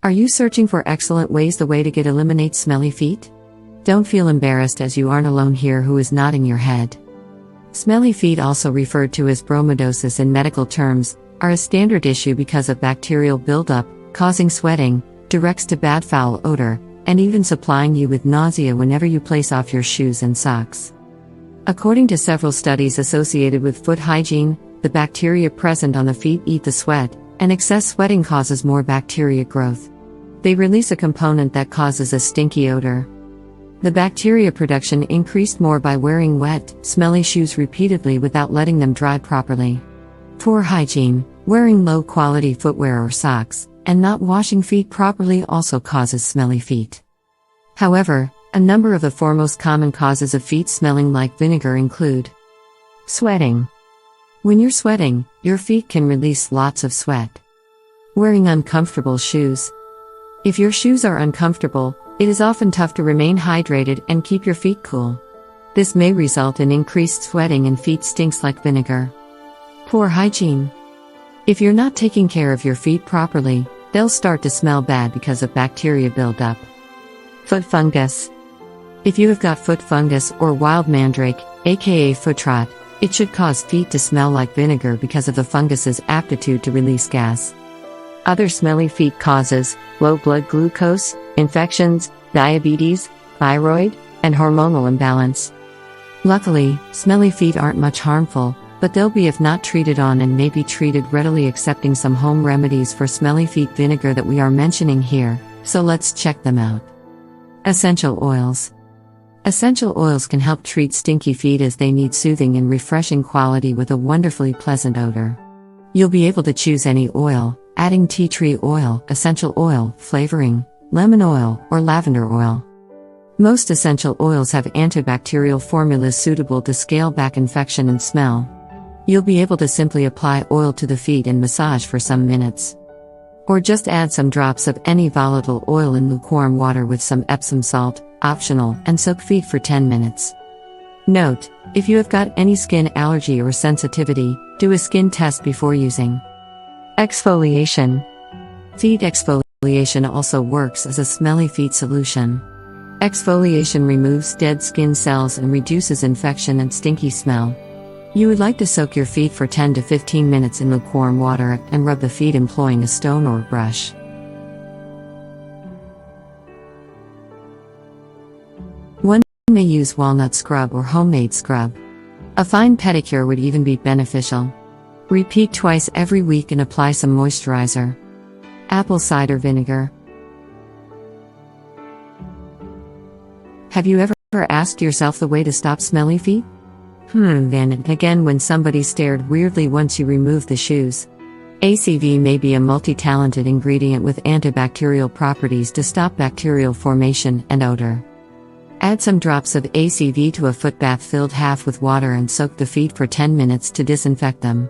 Are you searching for excellent ways to eliminate smelly feet? Don't feel embarrassed, as you aren't alone here who is nodding your head. Smelly feet, also referred to as bromodosis in medical terms, are a standard issue because of bacterial buildup, causing sweating, directs to bad foul odor, and even supplying you with nausea whenever you place off your shoes and socks. According to several studies associated with foot hygiene, the bacteria present on the feet eat the sweat, and excess sweating causes more bacteria growth. They release a component that causes a stinky odor. The bacteria production increased more by wearing wet, smelly shoes repeatedly without letting them dry properly. Poor hygiene, wearing low-quality footwear or socks, and not washing feet properly also causes smelly feet. However, a number of the foremost common causes of feet smelling like vinegar include sweating. When you're sweating, your feet can release lots of sweat. Wearing uncomfortable shoes. If your shoes are uncomfortable, it is often tough to remain hydrated and keep your feet cool. This may result in increased sweating and feet stinks like vinegar. Poor hygiene. If you're not taking care of your feet properly, they'll start to smell bad because of bacteria buildup. Foot fungus. If you have got foot fungus or wild mandrake, aka foot rot, it should cause feet to smell like vinegar because of the fungus's aptitude to release gas. Other smelly feet causes: low blood glucose, infections, diabetes, thyroid, and hormonal imbalance. Luckily, smelly feet aren't much harmful, but they'll be if not treated on and may be treated readily, accepting some home remedies for smelly feet vinegar that we are mentioning here, so let's check them out. Essential oils. Essential oils can help treat stinky feet as they need soothing and refreshing quality with a wonderfully pleasant odor. You'll be able to choose any oil, adding tea tree oil, essential oil, flavoring, lemon oil, or lavender oil. Most essential oils have antibacterial formulas suitable to scale back infection and smell. You'll be able to simply apply oil to the feet and massage for some minutes. Or just add some drops of any volatile oil in lukewarm water with some Epsom salt, optional, and soak feet for 10 minutes. Note: if you have got any skin allergy or sensitivity, do a skin test before using. Exfoliation. Feet exfoliation also works as a smelly feet solution. Exfoliation removes dead skin cells and reduces infection and stinky smell. You would like to soak your feet for 10 to 15 minutes in lukewarm water and rub the feet employing a stone or a brush. One may use walnut scrub or homemade scrub. A fine pedicure would even be beneficial. Repeat twice every week and apply some moisturizer. Apple cider vinegar. Have you ever asked yourself the way to stop smelly feet? Then and again when somebody stared weirdly once you removed the shoes. ACV may be a multi-talented ingredient with antibacterial properties to stop bacterial formation and odor. Add some drops of ACV to a foot bath filled half with water and soak the feet for 10 minutes to disinfect them.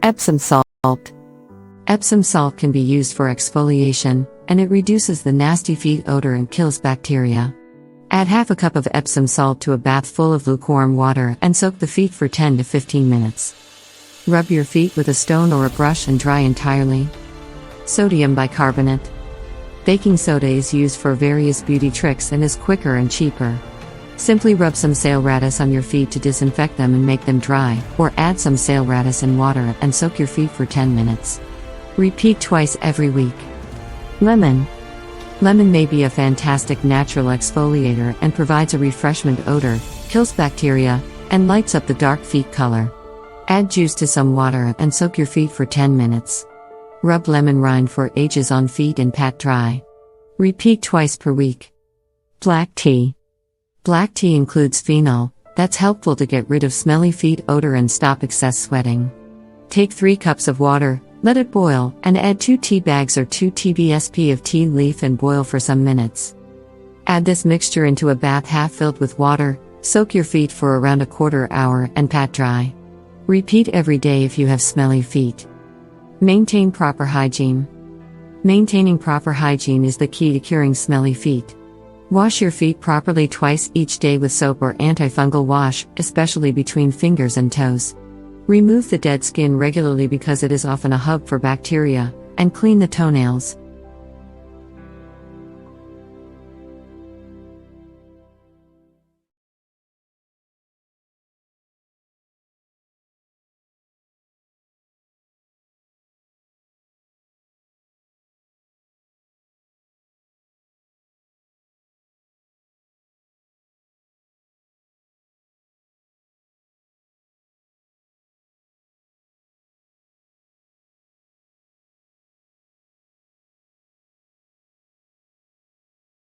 Epsom salt. Epsom salt can be used for exfoliation, and it reduces the nasty feet odor and kills bacteria. Add half a cup of Epsom salt to a bath full of lukewarm water and soak the feet for 10 to 15 minutes. Rub your feet with a stone or a brush and dry entirely. Sodium bicarbonate. Baking soda is used for various beauty tricks and is quicker and cheaper. Simply rub some saleratus on your feet to disinfect them and make them dry, or add some saleratus in water and soak your feet for 10 minutes. Repeat twice every week. Lemon. Lemon may be a fantastic natural exfoliator and provides a refreshment odor, kills bacteria, and lights up the dark feet color. Add juice to some water and soak your feet for 10 minutes. Rub lemon rind for ages on feet and pat dry. Repeat twice per week. Black tea. Black tea includes phenol, that's helpful to get rid of smelly feet odor and stop excess sweating. Take 3 cups of water, let it boil, and add 2 tea bags or 2 TBSP of tea leaf and boil for some minutes. Add this mixture into a bath half filled with water, soak your feet for around a quarter hour and pat dry. Repeat every day if you have smelly feet. Maintain proper hygiene. Maintaining proper hygiene is the key to curing smelly feet. Wash your feet properly twice each day with soap or antifungal wash, especially between fingers and toes. Remove the dead skin regularly because it is often a hub for bacteria, and clean the toenails.